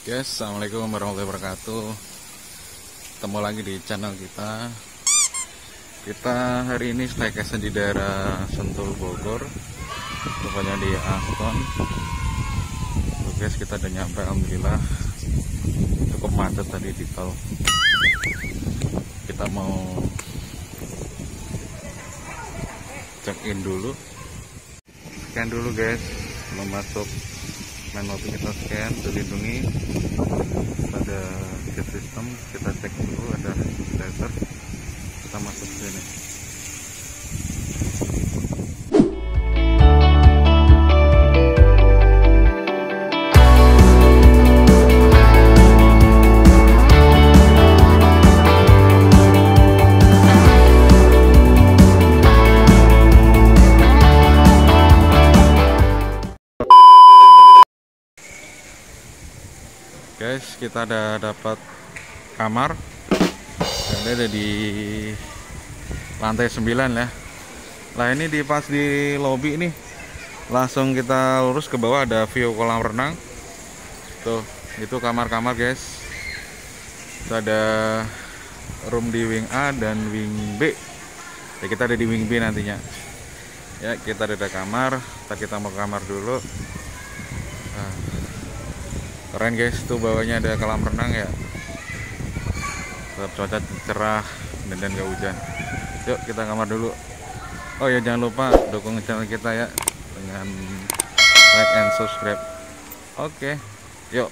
Guys, assalamualaikum warahmatullahi wabarakatuh. Ketemu lagi di channel kita. Kita hari ini staycation di daerah Sentul, Bogor, tepatnya di Aston. Guys, kita udah nyampe, alhamdulillah. Cukup macet tadi di tol. Kita mau check in dulu. Scan dulu guys, sebelum masuk main mobil kita scan, terlindungi. Ada gate system, kita cek dulu, ada laser. Kita masuk sini. Guys, kita ada dapat kamar. Ini ada di lantai 9 ya. Nah, ini pas di lobby nih. Langsung kita lurus ke bawah, ada view kolam renang. Tuh, itu kamar-kamar guys. Itu ada room di wing A dan wing B. Ya, kita ada di wing B nantinya. Ya, kita ada kamar. Kita mau ke kamar dulu. Nah, keren guys, tuh bawahnya ada kolam renang ya. Tetap cuaca cerah dan gak hujan. Yuk kita kamar dulu. Oh ya, jangan lupa dukung channel kita ya dengan like and subscribe. Oke, yuk.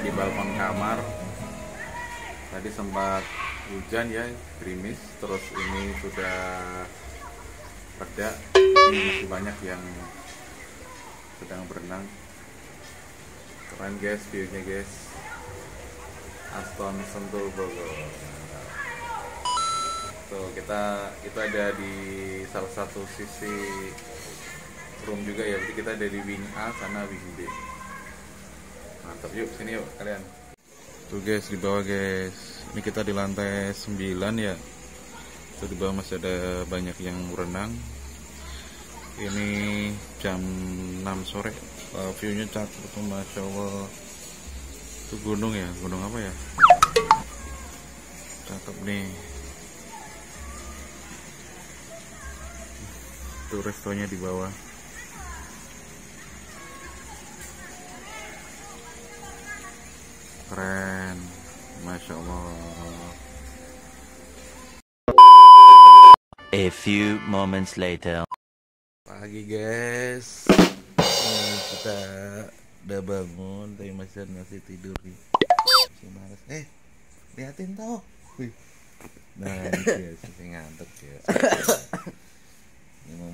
Di balkon kamar tadi sempat hujan ya, gerimis, terus ini sudah reda. Ini masih banyak yang sedang berenang. Keren guys viewnya guys, Aston Sentul Bogor. Tuh kita ada di salah satu sisi room juga ya, berarti kita ada di wing A sana, wing B. Mantap, yuk sini yuk kalian. Tuh guys, di bawah guys. Ini kita di lantai 9 ya. Tuh di bawah masih ada banyak yang berenang. Ini jam 6 sore. Viewnya cakep tuh, masya Allah. Itu gunung ya, gunung apa ya? Cakep nih. Tuh restonya di bawah. Keren, masya Allah. A few moments later. Pagi guys, kita udah bangun, tapi masih tidur nih. Masih males. Liatin toh. Nah, ini guys, masih ngantuk ya. Ini mau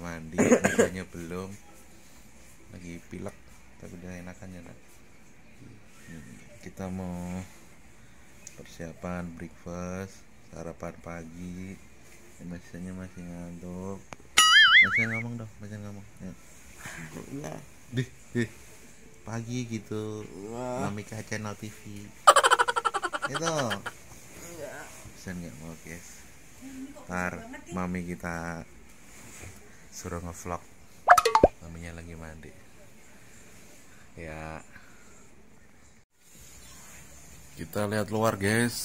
mandi, misalnya belum. Lagi pilek, tapi udah enakan ya nak. Kita mau persiapan breakfast, sarapan pagi. Masih ngantuk. Masih ngomong dong, masih ngomong ya. Pagi gitu. Mami Channel TV itu bisa nggak mau guys. Ntar mami kita suruh ngevlog, maminya lagi mandi ya. Kita lihat luar guys,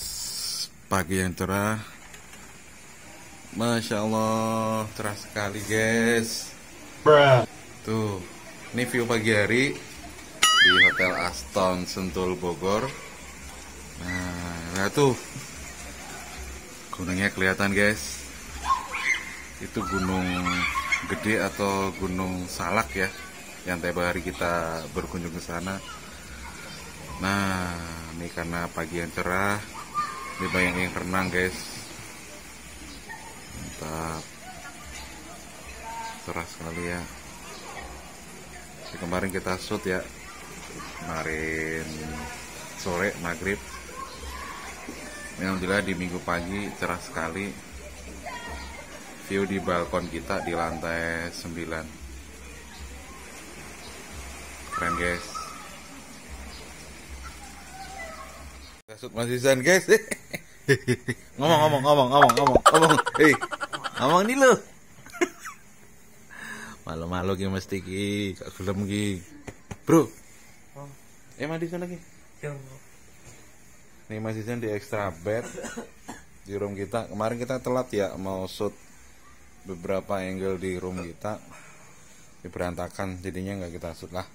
pagi yang cerah. Masya Allah, cerah sekali guys. Tuh, ini view pagi hari di Hotel Aston Sentul Bogor. Nah tuh, gunungnya kelihatan guys. Itu gunung gede atau gunung Salak ya, yang tiap hari kita berkunjung ke sana. Nah, ini karena pagi yang cerah, ini banyak yang renang guys. Mantap, cerah sekali ya. Jadi kemarin kita shoot ya, kemarin sore maghrib. Alhamdulillah di minggu pagi cerah sekali. View di balkon kita di lantai 9. Keren guys. Kasut Mas Izan guys. ngomong. Hei, ngomong nih lo. Malu-malu ki mesti ki, gak gelem ki. Bro. Mandi sana ki. Nih Mas Izan di extra bed di room kita. Kemarin kita telat ya mau shoot beberapa angle di room kita. Berantakan jadinya nggak kita shoot lah.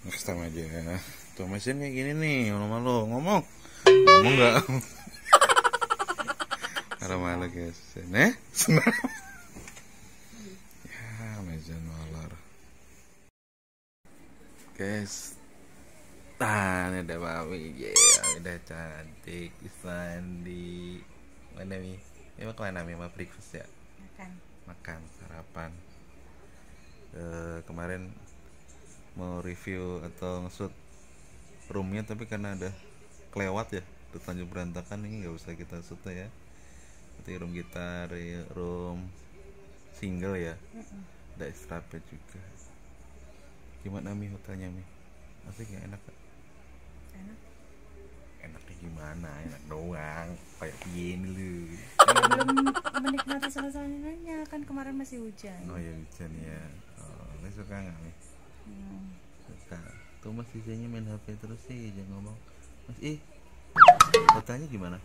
Next time aja ya. Tuh mesin kayak gini nih, malu-malu ngomong nggak? Malu-malu guys, senang. Ya mesin molor, guys. Ini ada Mami, udah cantik, Islandi. Mana nih? Ini mau kemana nih? Mau breakfast ya? Makan sarapan. Kemarin mau review atau nge-shoot roomnya, tapi karena ada kelewat ya, udah Tanjung berantakan, ini nggak usah kita shoot ya. Nanti room kita room single ya, ada extra bed juga. Gimana Mi hotelnya Mi? Asik nggak? Enak gak? Enaknya gimana? Enak doang, kayak gini lu. Belum menikmati suasananya, kan kemarin masih hujan. Oh ya hujan ya. Lu suka nggak Mi? Suka. Tuh Mas Izanya main HP terus sih, jangan ngomong. Mas fotonya gimana?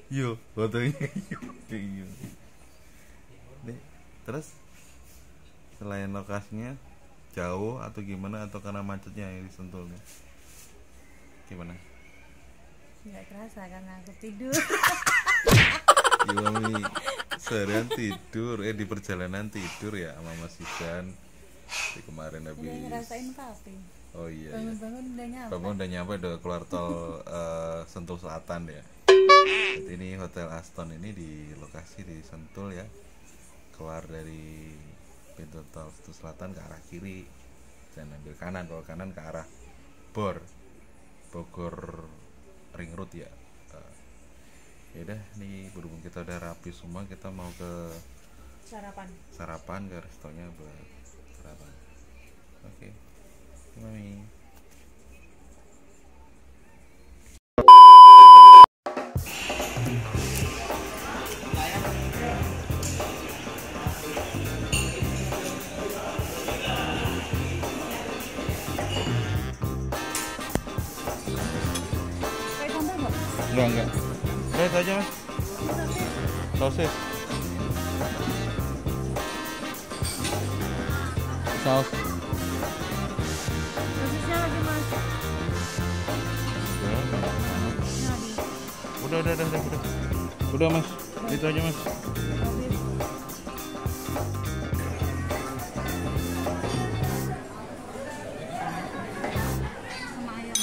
Yo, fotonya yo. Terus selain lokasinya jauh atau gimana, atau karena macetnya yang di Sentulnya? Gimana? Nggak kerasa karena aku tidur. Gimana Mi? Seharian tidur, di perjalanan tidur ya sama Mas Izan. Di kemarin habis Udah ngerasain papi. Oh iya. Bangun-bangun udah nyampe. Bangun udah nyampe, udah keluar tol Sentul Selatan ya. Jadi ini Hotel Aston ini di lokasi di Sentul ya. Keluar dari pintu tol Sentul Selatan ke arah kiri dan ambil kanan, kalau kanan ke arah Bogor Ring Road ya. Ya udah, nih berhubung kita udah rapi semua, kita mau ke sarapan ke restonya buat sarapan. Oke. Mami. Enggak. Udah itu aja Mas. Sosis. Saus. Sosisnya lagi Mas. Udah Mas. Itu aja Mas. Sama ayam.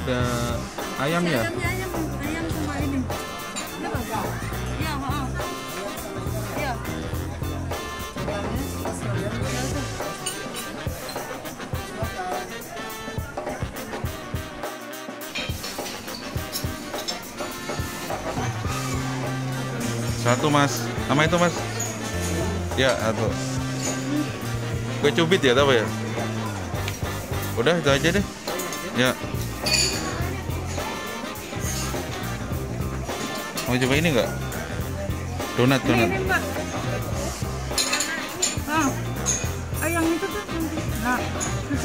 Udah ayam ya? Ayam sama ini. Udah Mas? Iya, maaf. Iya. Satu Mas. Sama itu Mas. Ya, satu. Kue cubit ya, apa ya? Udah itu aja deh. Ya. Mau coba ini enggak? Donat. Ini Mbak. Ah, yang itu tuh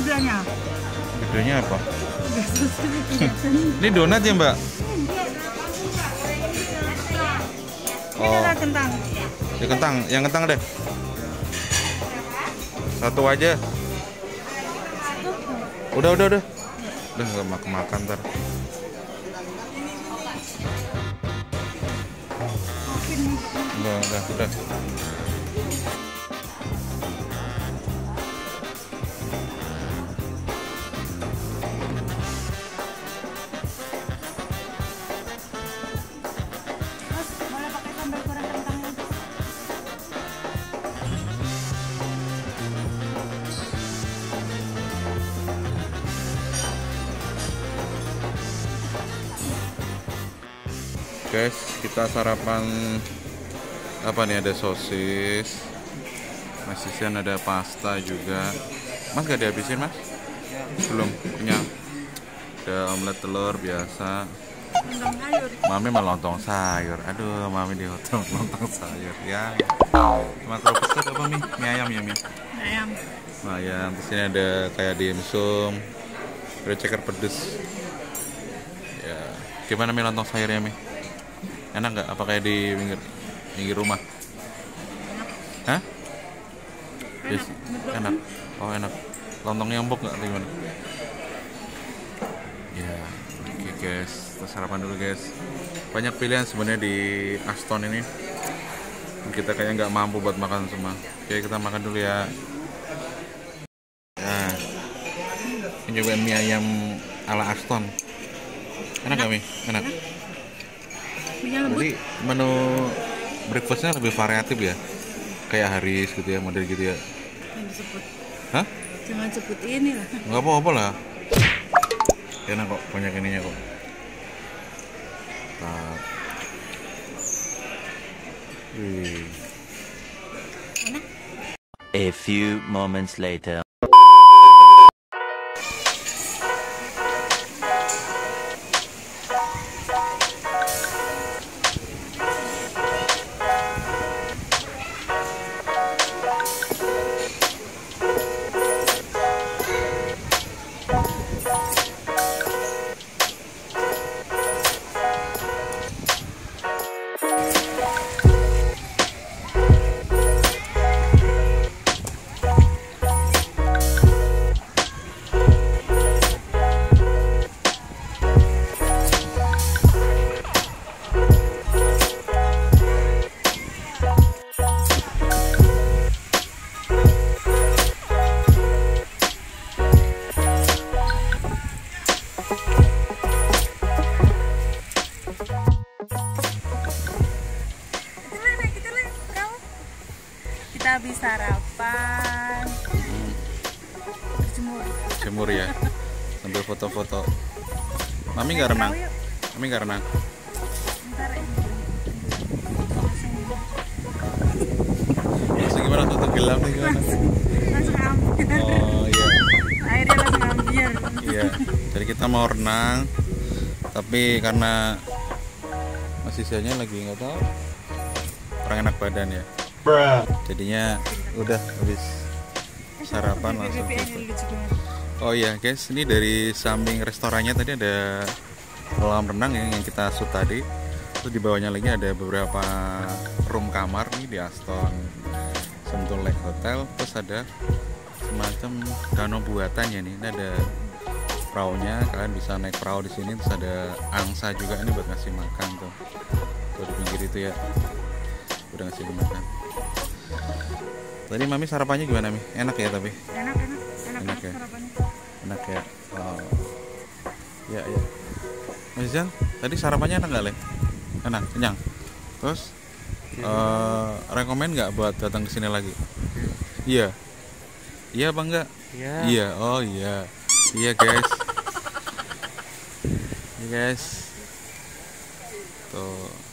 gedenya. Gedenya apa? Ini donat ya mbak? Ini Oh, ada kentang. ya kentang, yang kentang deh. Satu aja. Udah. Udah nggak makan ntar. Udah. Terus boleh pakai sambal goreng kentangnya. Guys, kita sarapan apa nih? Ada sosis, masih siang ada pasta juga. Mas gak dihabisin mas? Belum kenyang. Ada omelet telur biasa. Kentang sayur. Mami malah lontong sayur. Aduh, mami di hotel lontong sayur ya. Makropis ada apa mie? Mie ayam ya mie. Ayam. Mie ayam. Terus ini ada kayak dimsum, ada ceker pedes. Ya, gimana mie lontong sayurnya mie? Enak nggak? Apa kayak di pinggir rumah? Hah? Yes, enak. Oh enak. Lontongnya empuk nggak? Gimana? Ya, oke guys. Kita sarapan dulu guys. Banyak pilihan sebenarnya di Aston ini. Kita kayaknya nggak mampu buat makan semua. Oke, kita makan dulu ya. Nah, ini cobain mie ayam ala Aston. Enak nggak mie? Enak. Minyak lembut. Jadi menu breakfastnya lebih variatif ya, kayak Haris gitu ya, model gitu ya. Jangan disebut. Hah? Jangan sebut ini lah. Nggak apa-apa lah. Enak kok, banyak ininya kok. Nah. Wih. A few moments later. Kita habis sarapan. Jemur ya, sambil foto-foto. Mami nggak renang? Mami nggak renang? Bentar ini. Langsung gimana tuh tenggelam nih gimana? Langsung ambil. Oh iya, Airnya langsung ambil. iya. Jadi kita mau renang, tapi karena masih siangnya lagi nggak tahu, kurang enak badan ya. Jadinya udah habis sarapan langsung gitu. Oh iya guys, ini dari samping restorannya tadi ada kolam renang yang kita shoot tadi. Terus di bawahnya lagi ada beberapa room kamar nih di Aston Sentul Lake Hotel. Terus ada semacam danau buatannya nih. Ini ada perahunya, kalian bisa naik perahu di sini. Terus ada angsa juga ini buat ngasih makan tuh. Tuh di pinggir itu ya. Udah ngasih makan. Tadi mami sarapannya gimana mi? Enak ya tapi? Enak ya? sarapannya. Enak ya? Oh. Ya. Mas Jan, tadi sarapannya enak nggak le? Enak, kenyang. Terus rekomen nggak buat datang ke sini lagi? Iya. Iya apa enggak? Iya. Oh iya. Iya guys. Iya guys. Tuh.